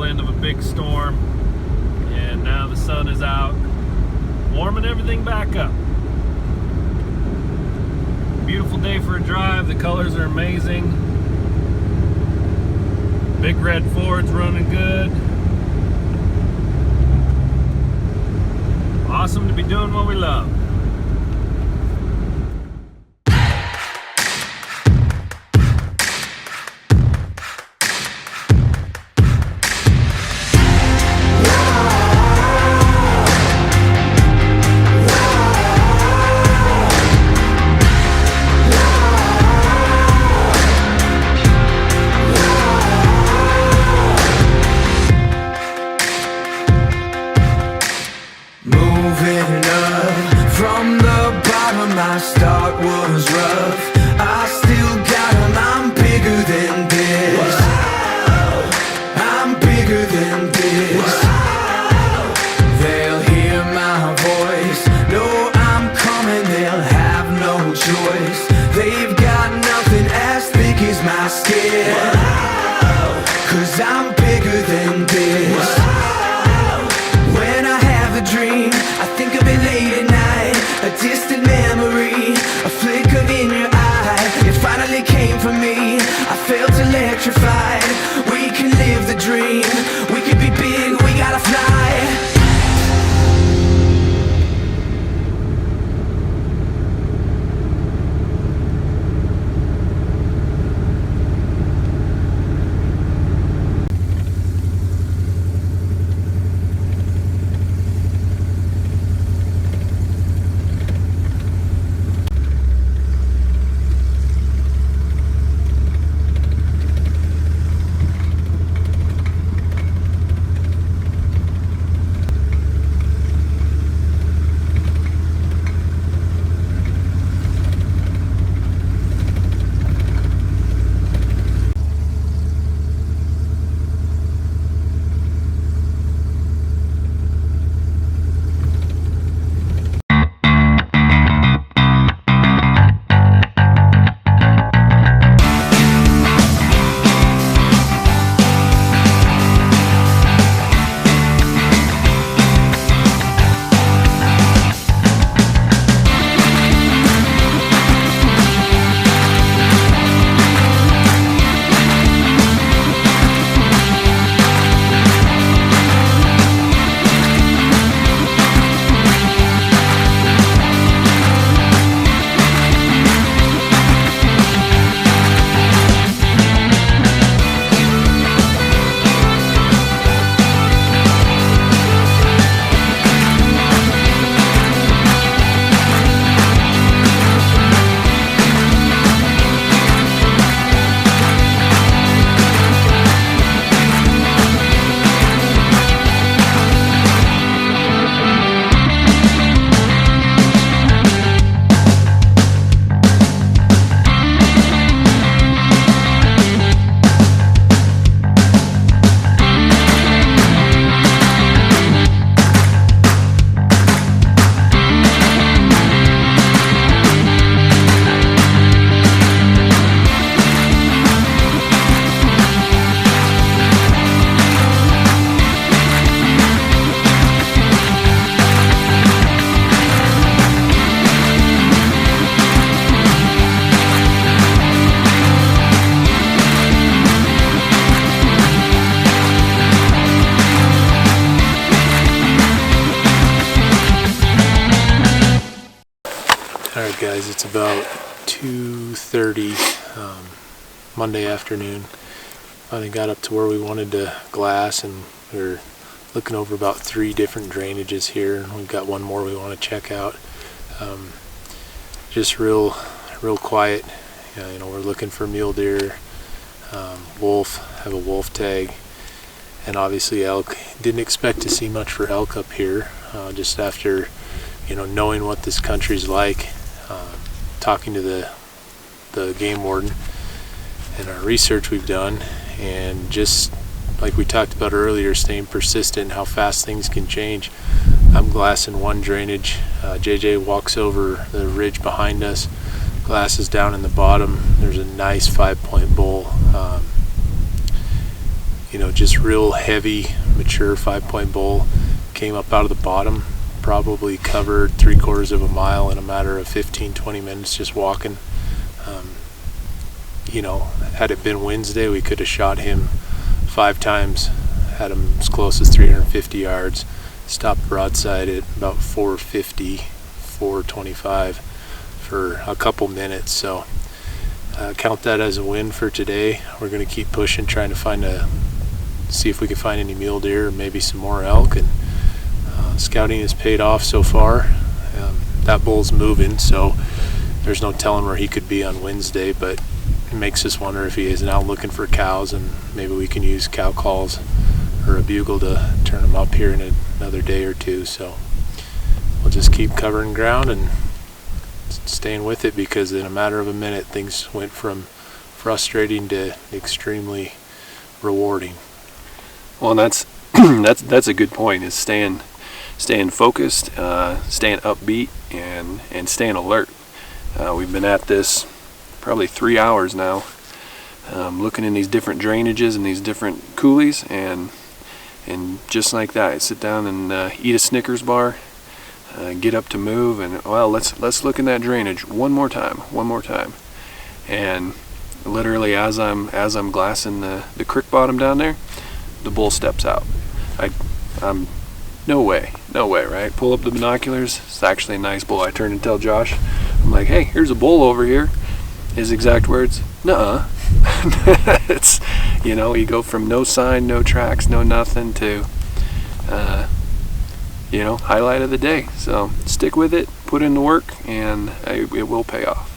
tail end of a big storm, and now the sun is out, warming everything back up. Beautiful day for a drive. The colors are amazing. Big red Ford's running good. Awesome to be doing what we love. My start was rough. I still got 'em. I'm bigger than this. Whoa. I'm bigger than this. Whoa. They'll hear my voice. No, I'm coming. They'll have no choice. They've got nothing as thick as my skin. Whoa. 'Cause I'm bigger than this. Whoa. When I have a dream, I think of it late at night. A distant memory, a flicker in your eye. It finally came for me. I felt electrified. We can live the dream. We can be big. We gotta fly. Alright guys, it's about 2:30 Monday afternoon. Finally got up to where we wanted to glass, and we're looking over about 3 different drainages here, and we've got one more we want to check out. Just real quiet. You know, we're looking for mule deer, wolf, have a wolf tag, and obviously elk. Didn't expect to see much for elk up here, just after, you know, knowing what this country's like, talking to the game warden and our research we've done, and just like we talked about earlier, staying persistent, how fast things can change. I'm glassing one drainage. JJ walks over the ridge behind us, glasses down in the bottom. There's a nice 5-point bull. just real heavy, mature 5-point bull. Came up out of the bottom, probably covered 3/4 of a mile in a matter of 15-20 minutes just walking. Had it been Wednesday, we could have shot him 5 times, had him as close as 350 yards, stopped broadside at about 450, 425 for a couple minutes. So count that as a win for today. We're going to keep pushing, trying to see if we can find any mule deer or maybe some more elk. And scouting has paid off so far. That bull's moving, so there's no telling where he could be on Wednesday, but it makes us wonder if he isn't out looking for cows, and maybe we can use cow calls or a bugle to turn him up here in another day or two. So we'll just keep covering ground and staying with it, because in a matter of a minute things went from frustrating to extremely rewarding. Well, that's that's a good point, is staying focused, staying upbeat, and staying alert. We've been at this probably 3 hours now, looking in these different drainages and these different coulees, and just like that, I sit down and eat a Snickers bar, get up to move, and well, let's look in that drainage one more time, and literally as I'm glassing the creek bottom down there, the bull steps out. I'm no way, right? Pull up the binoculars. It's actually a nice bull. I turn and tell Josh, I'm like, hey, here's a bull over here. His exact words, nuh-uh. It's, you go from no sign, no tracks, no nothing to, highlight of the day. So stick with it, put in the work, and it will pay off.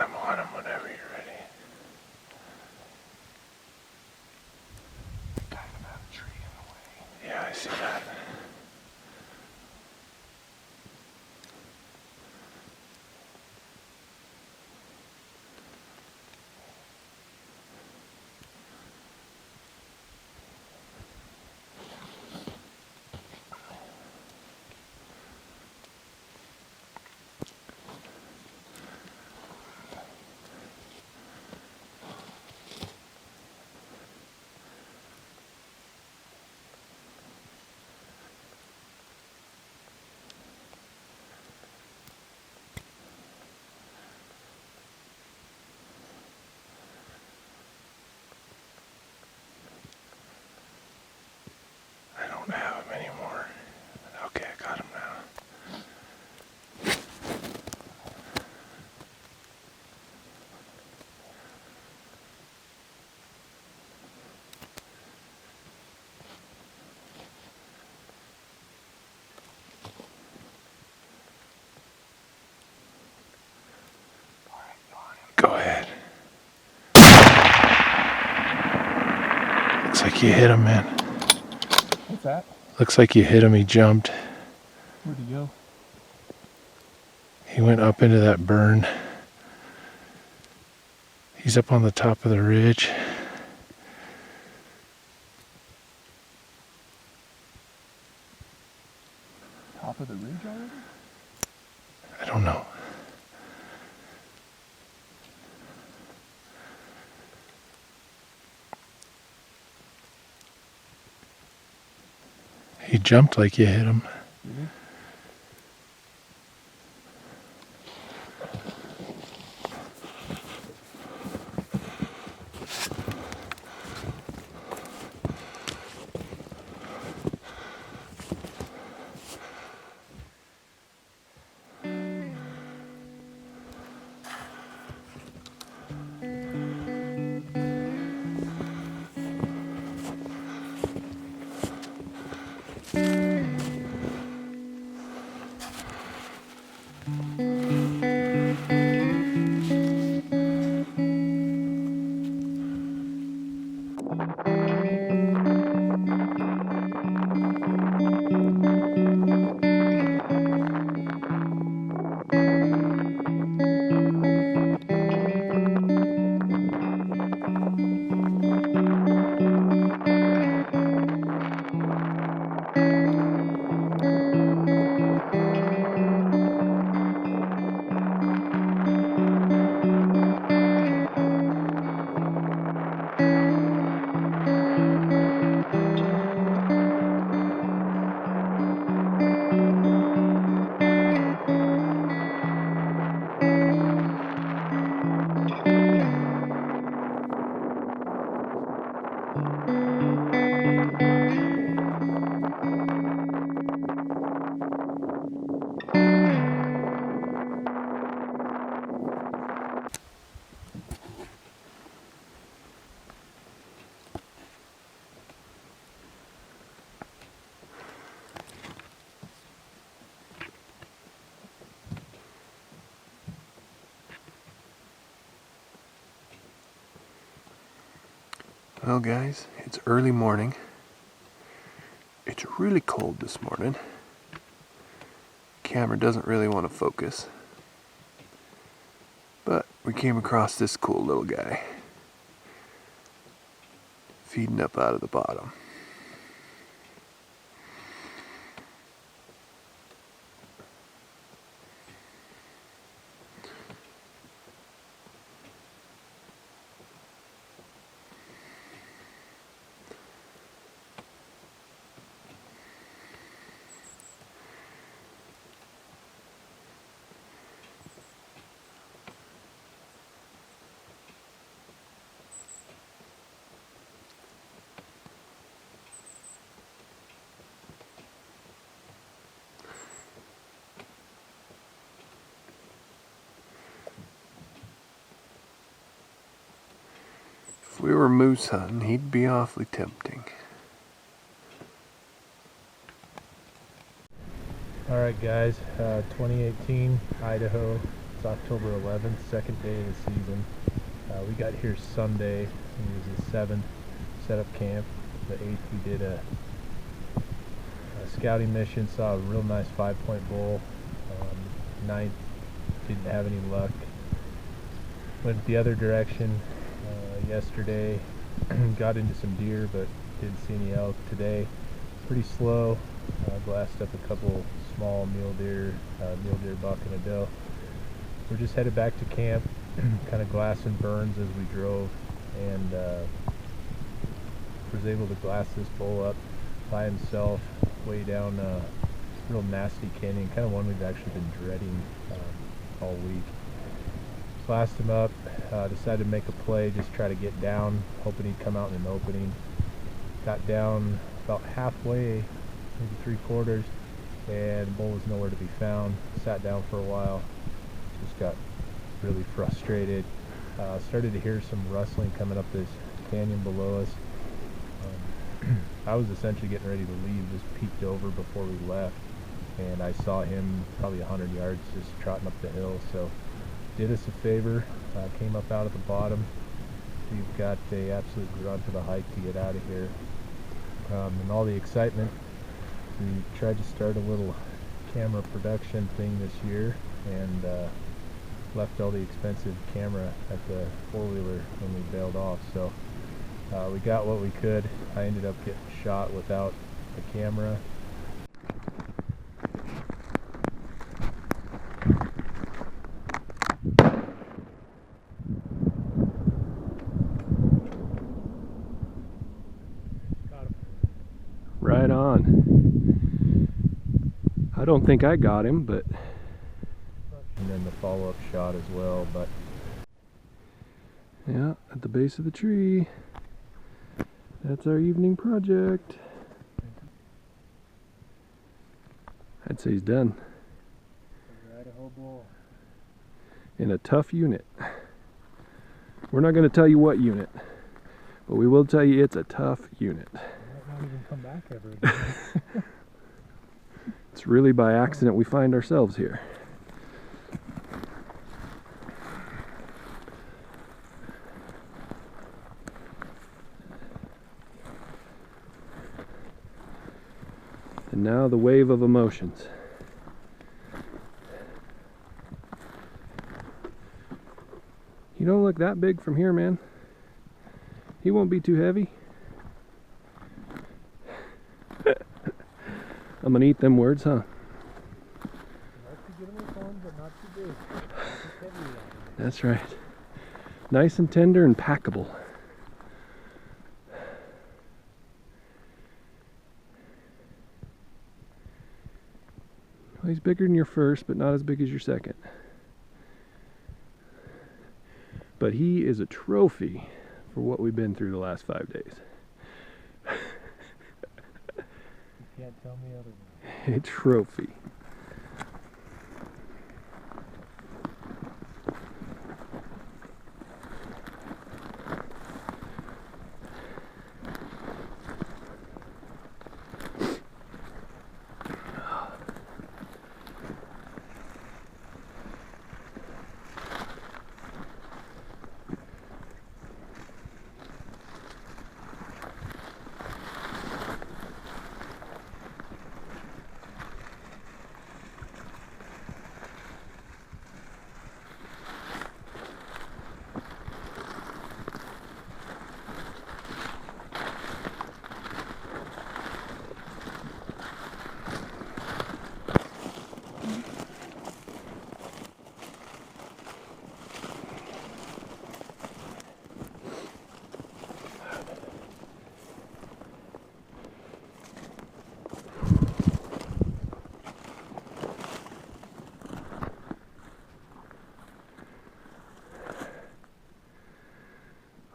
I'm on him whenever you're ready. Kind of have a tree in the way. Yeah, I see that. I don't have him anymore. Okay, I got him now. Go ahead. Looks like you hit him, man. What's that? Looks like you hit him. He jumped. Where'd he go? He went up into that burn. He's up on the top of the ridge. Top of the ridge already? I don't know. He jumped like you hit him. Really? Well guys, it's early morning. It's really cold this morning. Camera doesn't really want to focus. But we came across this cool little guy. Feeding up out of the bottom. If we were moose hunting, he'd be awfully tempting. Alright guys, 2018, Idaho. It's October 11th, second day of the season. We got here Sunday, it was the 7th, set up camp. The 8th we did a scouting mission, saw a real nice 5-point bull. 9th, didn't have any luck. Went the other direction yesterday, got into some deer but didn't see any elk. Today, pretty slow, glassed up a couple small mule deer buck and a doe. We're just headed back to camp, kind of glassing burns as we drove, and was able to glass this bull up by himself way down a real nasty canyon, kind of one we've actually been dreading all week. Glassed him up, decided to make a play, just try to get down, hoping he'd come out in an opening. Got down about halfway, maybe 3/4, and the bull was nowhere to be found. Sat down for a while, just got really frustrated. Started to hear some rustling coming up this canyon below us. I was essentially getting ready to leave, just peeked over before we left, and I saw him probably 100 yards just trotting up the hill. So did us a favor, came up out of the bottom. We've got a absolute grunt of a hike to get out of here. And all the excitement, we tried to start a little camera production thing this year, and left all the expensive camera at the four-wheeler when we bailed off. So we got what we could. I ended up getting shot without the camera. Right on. I don't think I got him, but... And then the follow-up shot as well, but... Yeah, at the base of the tree. That's our evening project. I'd say he's done. Idaho bull. In a tough unit. We're not going to tell you what unit, but we will tell you it's a tough unit. Might not even come back ever again. It's really by accident we find ourselves here. And now the wave of emotions. You don't look that big from here, man. He won't be too heavy. I'm gonna eat them words, huh? That's right. Nice and tender and packable. Well, he's bigger than your first, but not as big as your second. But he is a trophy for what we've been through the last 5 days. You can't tell me otherwise. A trophy.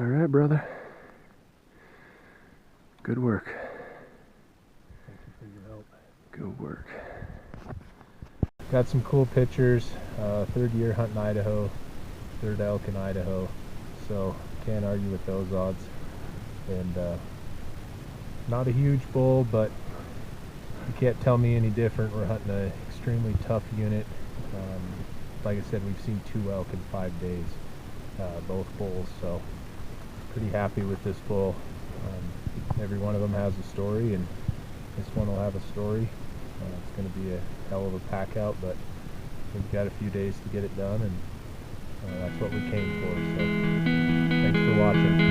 All right, brother. Good work. Thank you for your help. Good work. Got some cool pictures. Third year hunting Idaho, third elk in Idaho, so can't argue with those odds. And not a huge bull, but you can't tell me any different. We're hunting an extremely tough unit. Like I said, we've seen 2 elk in 5 days, both bulls, so pretty happy with this bull. Every one of them has a story, and this one will have a story. It's going to be a hell of a pack out, but we've got a few days to get it done, and that's what we came for. So thanks for watching.